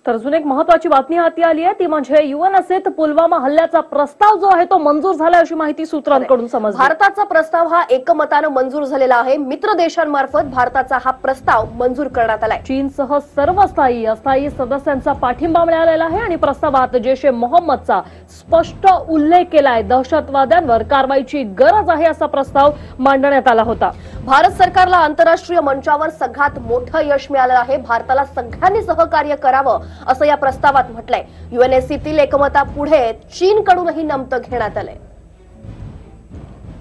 तर अजून एक महत्त्वाची बातमी हाती आली आहे ती म्हणजे यूएनएसएत पुलवामा हल्ल्याचा प्रस्ताव जो आहे तो मंजूर झाला अशी माहिती सूत्रांकडून समजली। भारताचा प्रस्ताव हा एकमताने मंजूर झालेला आहे। मित्र देशांमार्फत भारताचा हा प्रस्ताव मंजूर करण्यात आलाय। चीनसह सर्व स्थायी अस्थायी सदस्यांचा पाठिंबा मिळालेला आहे आणि प्रस्तावात जैश ए मोहम्मदचा स्पष्ट उल्लेख केलाय। दहशतवाद्यांवर कारवाईची गरज आहे असा प्रस्ताव मांडण्यात आला होता। भारत सरकारला आंतरराष्ट्रीय मंचावर सगळ्यात मोठं यश मिळालं आहे। भारताला सगळ्यांनी सहकार्य करावं असं या प्रस्तावात म्हटलंय। यूएनएससीतील एकमतापुढे चीनकडूनही नमतं घेण्यात आलंय।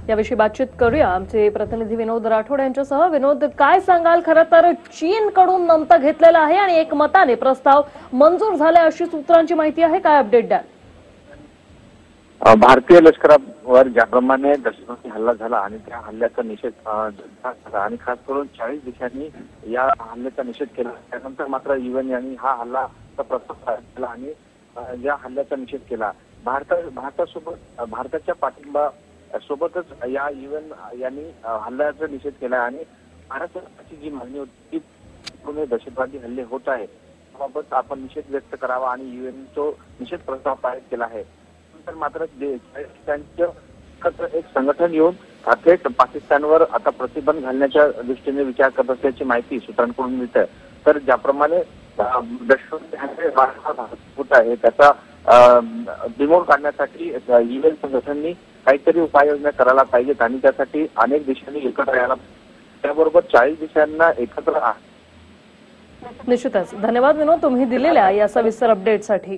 याविषयी बातचीत करूया आमचे प्रतिनिधी विनोद राठोड यांच्यासह। विनोद, काय सांगाल? खरं तर चीनकडून नमतं घेतलेलं आहे आणि एकमताने प्रस्ताव मंजूर झालाय अशी सूत्रांची माहिती आहे, काय अपडेट द्याल? भारतीय लष्करावर ज्याप्रमाणे दहशतवादी हल्ला झाला आणि त्या हल्ल्याचा निषेध झाला आणि खास करून 40 देशांनी या हल्ल्याचा निषेध केला, त्यानंतर मात्र यूएन यांनी हा हल्ल्याचा प्रस्ताव केला आणि या हल्ल्याचा निषेध केला। भारतासोबत भारताच्या पाठिंबा सोबतच या यूएन यांनी हल्ल्याचा निषेध केला आणि भारत सरकारची जी मागणी होती की दहशतवादी हल्ले होत आहे त्याबाबत आपण निषेध व्यक्त करावा आणि यूएन तो निषेध प्रस्ताव पारित केला आहे। तर मात्र एक संघटन येऊन थेट पाकिस्तानवर आता प्रतिबंध घालण्याच्या दृष्टीने विचार करत असल्याची माहिती सूत्रांकडून मिळते। तर ज्याप्रमाणे दहशतवादी हल्ले होत आहे त्याचा बिमोड काढण्यासाठी यूएन संघटनांनी काहीतरी उपाययोजना करायला पाहिजेत आणि त्यासाठी अनेक देशांनी एकत्र यायला, त्याबरोबर 40 देशांना एकत्र। निश्चितच धन्यवाद विनोद, तुम्ही दिलेल्या या सविस्तर अपडेटसाठी।